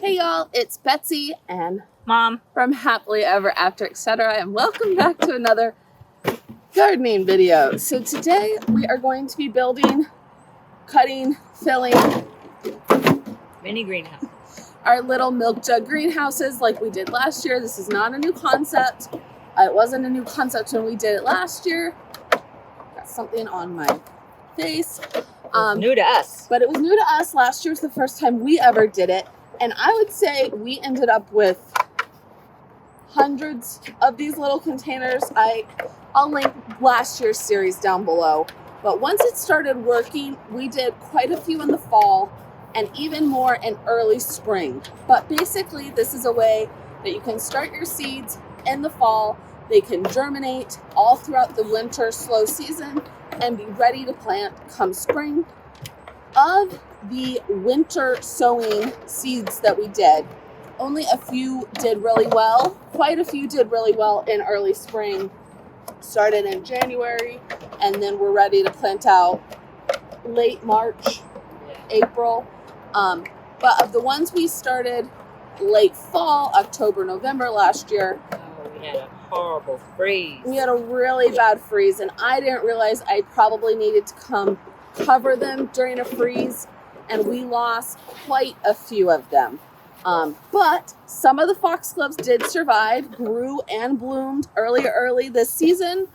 Hey y'all, it's Betsy and Mom from Happily Ever After, etc. And welcome back to another gardening video. So today we are going to be building, cutting, filling mini greenhouse. our little milk jug greenhouses like we did last year. This is not a new concept. It wasn't a new concept when we did it last year. Got something on my face. New to us. But it was new to us. Last year was the first time we ever did it. And I would say we ended up with hundreds of these little containers. I'll link last year's series down below. But once it started working, we did quite a few in the fall and even more in early spring. But basically, this is a way that you can start your seeds in the fall. They can germinate all throughout the winter slow season and be ready to plant come spring. Of the winter sowing seeds that we did, only a few did really well. Quite a few did really well in early spring, started in January, and then we're ready to plant out late March, April. But of the ones we started late fall, October, November last year, We had a horrible freeze. we had a really bad freeze, and I didn't realize I probably needed to come cover them during a freeze, and we lost quite a few of them. But some of the foxgloves did survive, grew and bloomed early this season,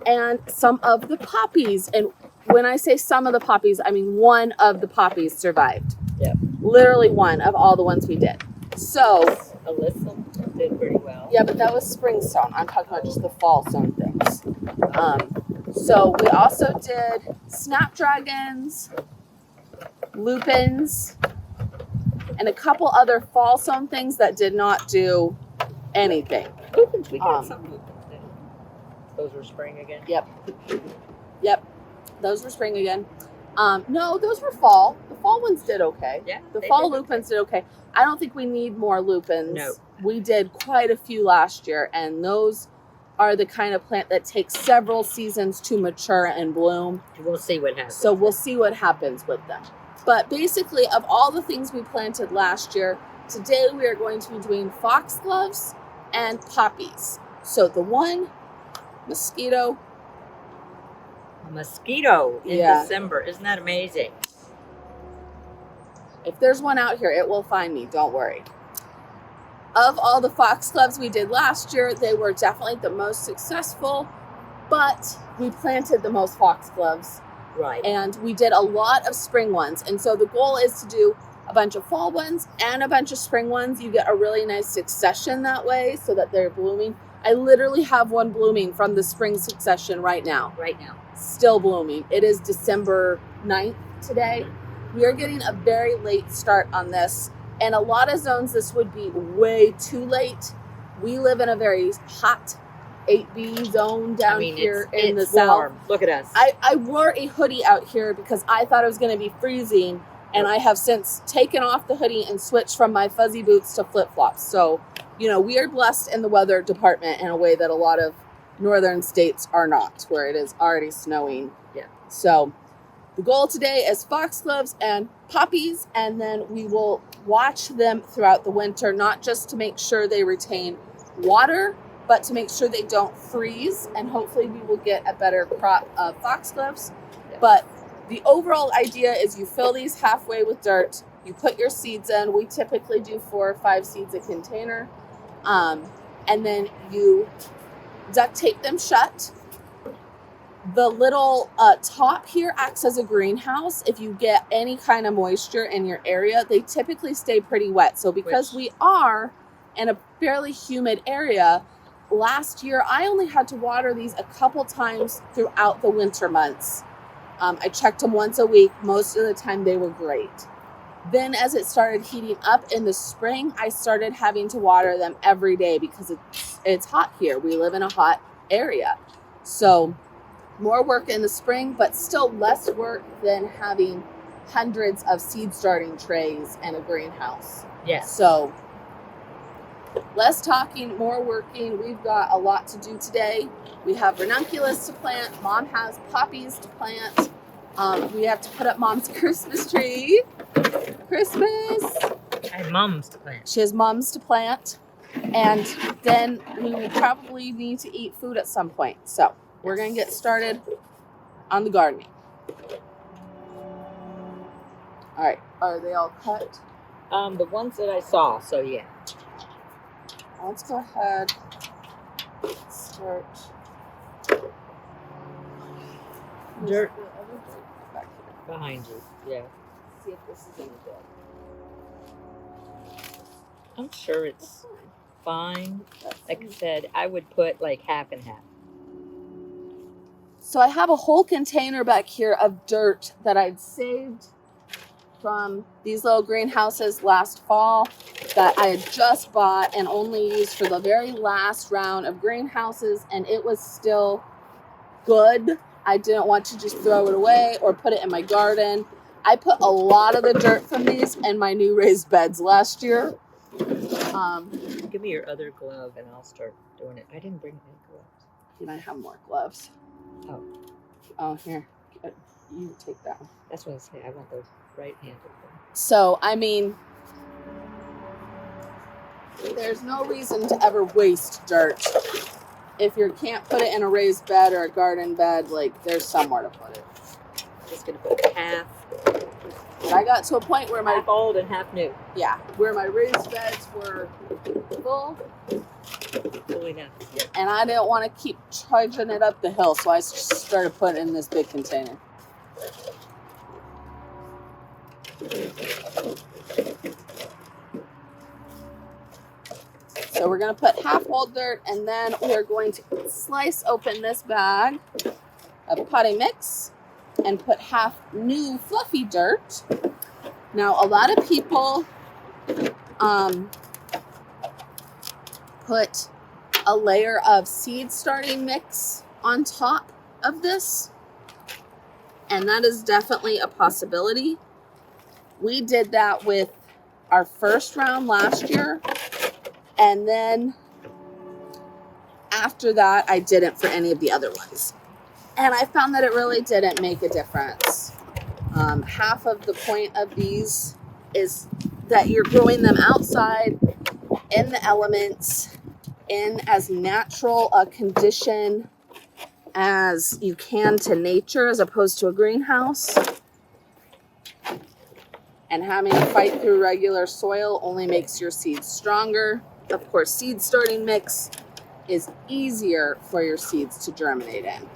and some of the poppies, and when I say some of the poppies, I mean one of the poppies survived. Yep. Literally one of all the ones we did. So Alyssa did pretty well. yeah, but that was spring sown. I'm talking about just the fall sown things. So we also did snapdragons, lupins, and a couple other fall sown things that did not do anything. Lupins, we got some lupins. Didn't we? Those were spring again. Yep, those were spring again. No, those were fall. The fall ones did okay. Yeah. The they fall did. lupins did okay. I don't think we need more lupins. No. We did quite a few last year, and those are the kind of plant that takes several seasons to mature and bloom. We'll see what happens. So we'll see what happens with them. But basically, of all the things we planted last year, today we are going to be doing foxgloves and poppies. So the one, mosquito. A mosquito in Yeah. December. Isn't that amazing? If there's one out here, it will find me. Don't worry. Of all the foxgloves we did last year, they were definitely the most successful, but we planted the most foxgloves. Right. And we did a lot of spring ones. And so the goal is to do a bunch of fall ones and a bunch of spring ones. You get a really nice succession that way so that they're blooming. I literally have one blooming from the spring succession right now. Still blooming. It is December 9th today. We are getting a very late start on this. And a lot of zones, this would be way too late. We live in a very hot 8B zone down here in the south. Look at us. I wore a hoodie out here because I thought it was going to be freezing. And I have since taken off the hoodie and switched from my fuzzy boots to flip-flops. So, you know, we are blessed in the weather department in a way that a lot of northern states are not, where it is already snowing. Yeah. So the goal today is foxgloves and poppies, and then we will watch them throughout the winter, not just to make sure they retain water, but to make sure they don't freeze, and hopefully we will get a better crop of foxgloves. Yeah. But the overall idea is you fill these halfway with dirt, you put your seeds in. We typically do 4 or 5 seeds a container, and then you duct tape them shut. The little top here acts as a greenhouse. If you get any kind of moisture in your area, they typically stay pretty wet. So because we are in a fairly humid area, last year I only had to water these a couple times throughout the winter months. I checked them once a week. Most of the time they were great. Then as it started heating up in the spring, I started having to water them every day because it's hot here. We live in a hot area. So more work in the spring, but still less work than having hundreds of seed starting trays in a greenhouse. Yes. So less talking, more working. We've got a lot to do today. We have ranunculus to plant. Mom has poppies to plant. We have to put up Mom's Christmas tree. Christmas. And mums to plant. She has mums to plant. And then we will probably need to eat food at some point. So we're going to get started on the gardening. All right. Are they all cut? The ones that I saw, so yeah. Let's go ahead. Start. Dirt. The other dirt back here. Behind you, yeah. See if this is any good. I'm sure it's fine. Like I said, I would put like half and half. So I have a whole container back here of dirt that I'd saved from these little greenhouses last fall that I had just bought and only used for the very last round of greenhouses, and it was still good. I didn't want to just throw it away or put it in my garden. I put a lot of the dirt from these in my new raised beds last year. Give me your other glove and I'll start doing it. I didn't bring any gloves. You might have more gloves. Oh, here. You take that one. That's what I say. I want the right-handed one. So, I mean, there's no reason to ever waste dirt. If you can't put it in a raised bed or a garden bed, like, there's somewhere to put it. I'm just going to put half. But I got to a point where Half old and half new. Yeah, where my raised beds were full. Fully half. Yeah. And I didn't want to keep charging it up the hill, so I started putting it in this big container. So we're going to put half old dirt, and then we're going to slice open this bag of potting mix and put half new fluffy dirt. Now, a lot of people put a layer of seed starting mix on top of this, and that is definitely a possibility. We did that with our first round last year, and then after that I didn't for any of the other ones, and I found that it really didn't make a difference. Half of the point of these is that you're growing them outside in the elements, in as natural a condition as you can to nature as opposed to a greenhouse. And having to fight through regular soil only makes your seeds stronger. Of course, seed starting mix is easier for your seeds to germinate in.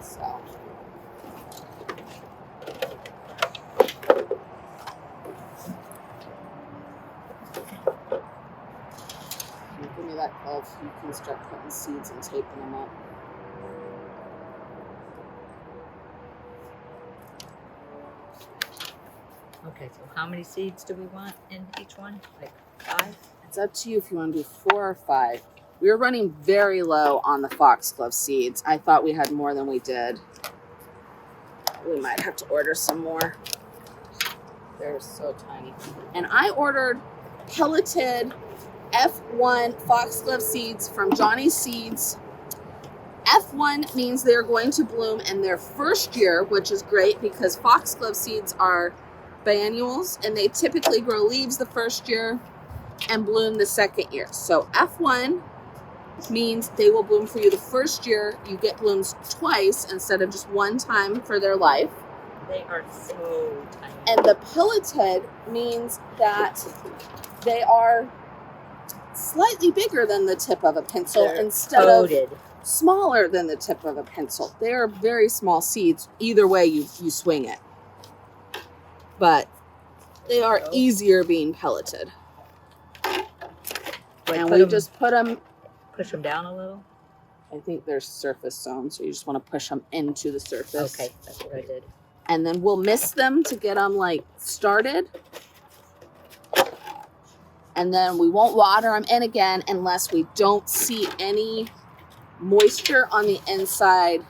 So. Give me that glove so you can start putting seeds and taping them up. Okay, so how many seeds do we want in each one? Like 5? It's up to you if you want to do 4 or 5. We were running very low on the foxglove seeds. I thought we had more than we did. We might have to order some more. They're so tiny. And I ordered pelleted F1 foxglove seeds from Johnny's Seeds. F1 means they're going to bloom in their first year, which is great because foxglove seeds are biennials and they typically grow leaves the first year and bloom the second year. So F1 means they will bloom for you the first year. You get blooms twice instead of just one time for their life. They are so tiny. And the pelleted means that they are slightly bigger than the tip of a pencil. They're instead coated. Of smaller than the tip of a pencil. They are very small seeds. Either way you swing it. But they are easier being pelleted. And we just push them down a little. I think they're surface sown, so you just want to push them into the surface. Okay, that's what I did. And then we'll mist them to get them like started. And then we won't water them in again unless we don't see any moisture on the inside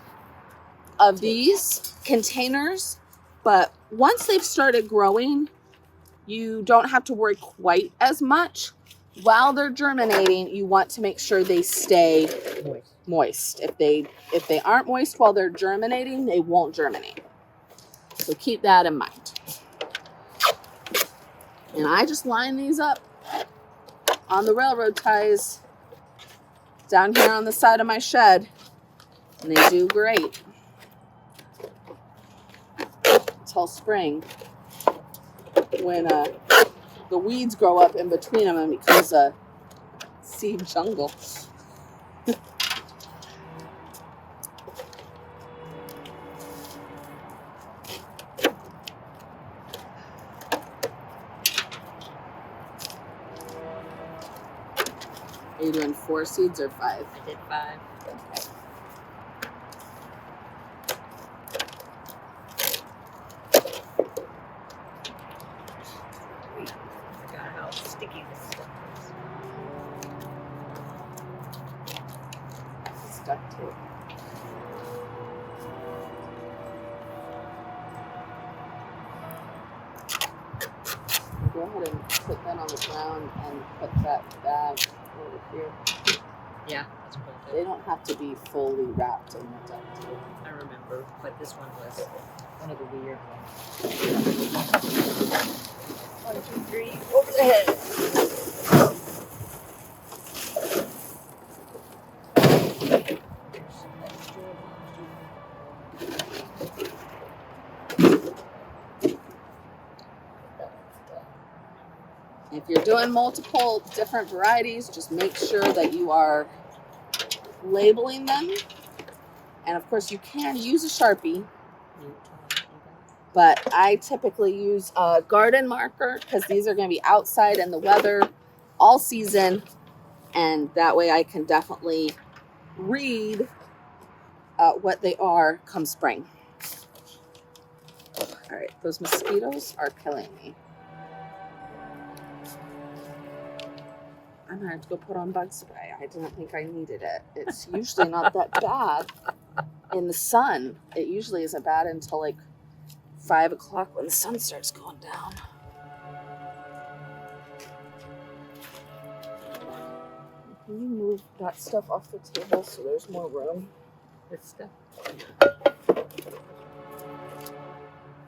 of these containers. But once they've started growing, you don't have to worry quite as much. While they're germinating, you want to make sure they stay moist. If they aren't moist while they're germinating, they won't germinate. So keep that in mind. And I just line these up on the railroad ties down here on the side of my shed. And they do great until spring, when the weeds grow up in between them and it becomes a seed jungle. Are you doing 4 seeds or 5? I did 5. Okay. I forgot how sticky this stuff is. It's stuck too. Go ahead and put that on the ground and put that bag over here. Yeah, that's perfect. They don't have to be fully wrapped in the duct tape. I remember, but this one was one of the weird ones. 1, 2, 3, over the head. If you're doing multiple different varieties, just make sure that you are labeling them. And of course, you can use a Sharpie, but I typically use a garden marker because these are going to be outside in the weather all season. And that way I can definitely read what they are come spring. All right, those mosquitoes are killing me. I'm gonna have to go put on bug spray. I didn't think I needed it. It's usually not that bad in the sun. It usually isn't bad until like 5 o'clock when the sun starts going down. Can you move that stuff off the table so there's more room? This stuff.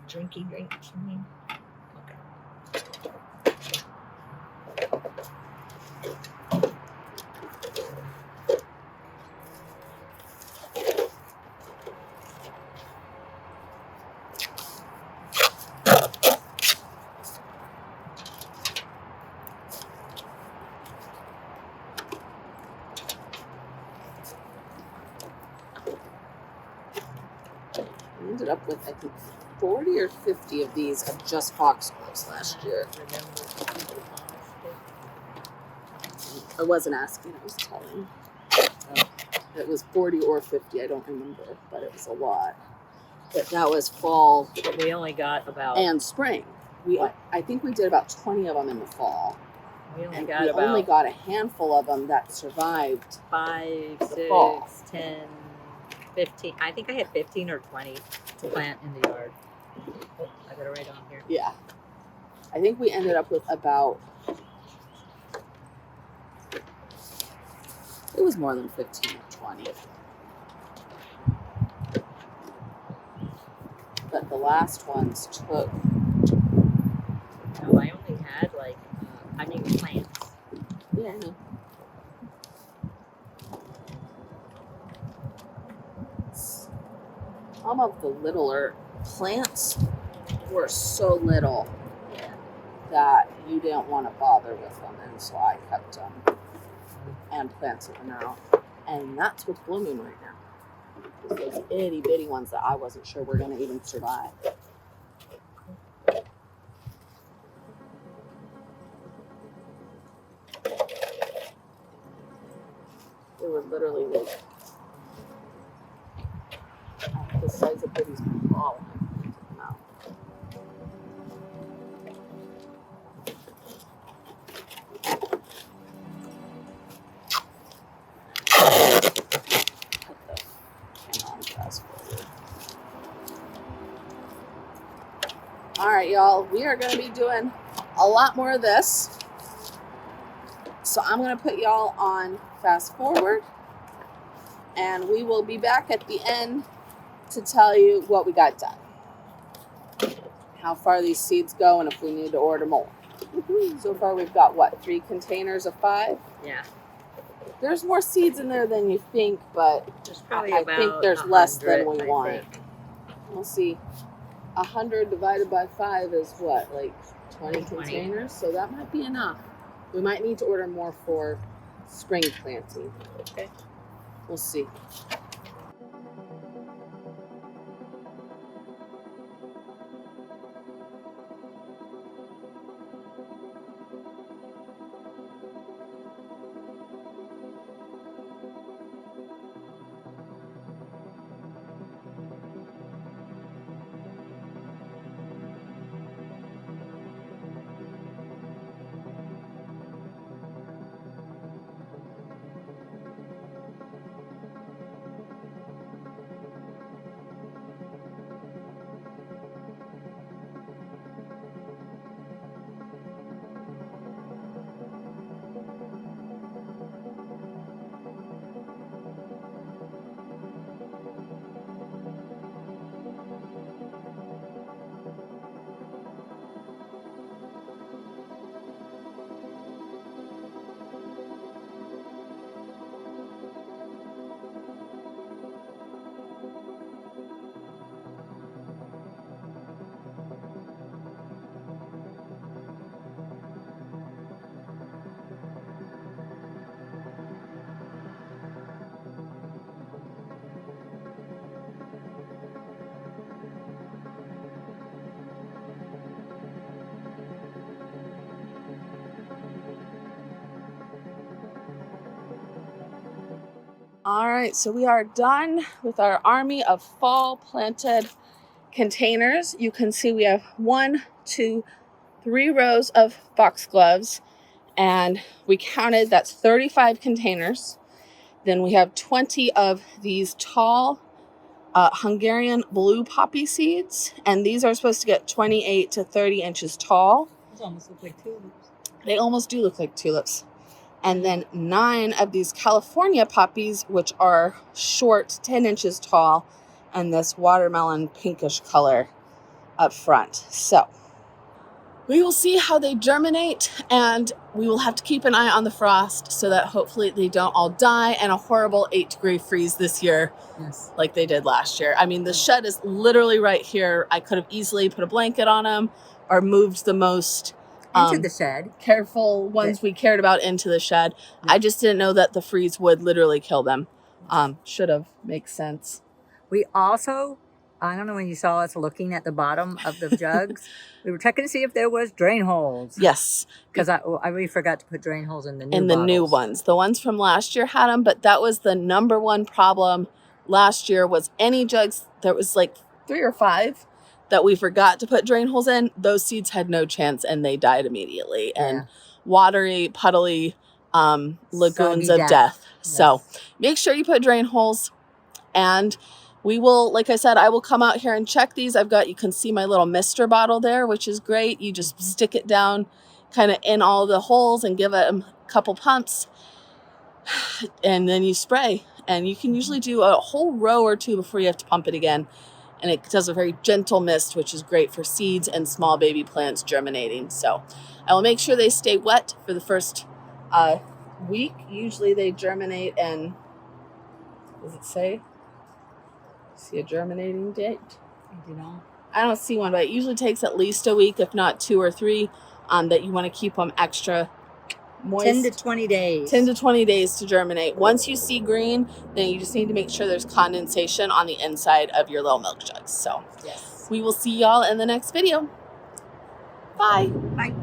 Drinks, you mean? Okay. I ended up with, I think, 40 or 50 of these of just foxgloves last year. I wasn't asking, I was telling. It was 40 or 50, I don't remember, but it was a lot. But that was fall. But we only got about. And spring. I think we did about 20 of them in the fall. We only And got we about only got a handful of them that survived. 5, 6, fall. 10, 15. I think I had 15 or 20 to plant in the yard. Oh, I got it right on here. Yeah. I think we ended up with about, it was more than 15 or 20. But the last ones took. No, I only had like, plants. Yeah, I know. Some of the littler plants were so little that you didn't want to bother with them, and so I kept them and planted them out. And that's what's blooming right now. Those itty bitty ones that I wasn't sure were going to even survive. They were literally like the size of Bitty's ball. No. All right, y'all, we are going to be doing a lot more of this. So I'm going to put y'all on fast forward, and we will be back at the end to tell you what we got done, how far these seeds go, and if we need to order more. So far we've got what, 3 containers of 5? Yeah. There's more seeds in there than you think, but There's probably I about think there's less than 100, we I want. think. We'll see. 100 divided by 5 is what, like 20 20. containers? So that might be enough. We might need to order more for spring planting. Okay. We'll see. All right, so we are done with our army of fall planted containers. You can see we have 1, 2, 3 rows of foxgloves, and we counted that's 35 containers. Then we have 20 of these tall Hungarian blue poppy seeds, and these are supposed to get 28 to 30 inches tall. Those almost look like tulips. They almost do look like tulips. And then 9 of these California poppies, which are short, 10 inches tall, and this watermelon pinkish color up front. So we will see how they germinate, and we will have to keep an eye on the frost so that hopefully they don't all die and a horrible 8-degree freeze this year. Yes. Like they did last year. I mean, the shed is literally right here. I could have easily put a blanket on them or moved the most Into the shed. careful ones we cared about into the shed. Yeah. I just didn't know that the freeze would literally kill them. Should have. Makes sense. We also, I don't know when you saw us looking at the bottom of the jugs, we were checking to see if there was drain holes. Yes. Because I really forgot to put drain holes in the new new ones. The ones from last year had them, but that was the number one problem last year was any jugs. There was like 3 or 5 that we forgot to put drain holes in. Those seeds had no chance and they died immediately. And watery, puddly lagoons of death. Yes. So make sure you put drain holes, and we will, like I said, I will come out here and check these. You can see my little mister bottle there, which is great. You just stick it down kind of in all the holes and give it a couple pumps, and then you spray. And you can usually do a whole row or 2 before you have to pump it again. And it does a very gentle mist, which is great for seeds and small baby plants germinating. So I will make sure they stay wet for the first week. Usually they germinate, and does it say? See a germinating date? I do not. I don't see one, but it usually takes at least a week, if not 2 or 3, that you want to keep them extra moist. 10 to 20 days. 10 to 20 days to germinate. Once you see green, then you just need to make sure there's condensation on the inside of your little milk jugs. So yes, we will see y'all in the next video. Bye. Bye.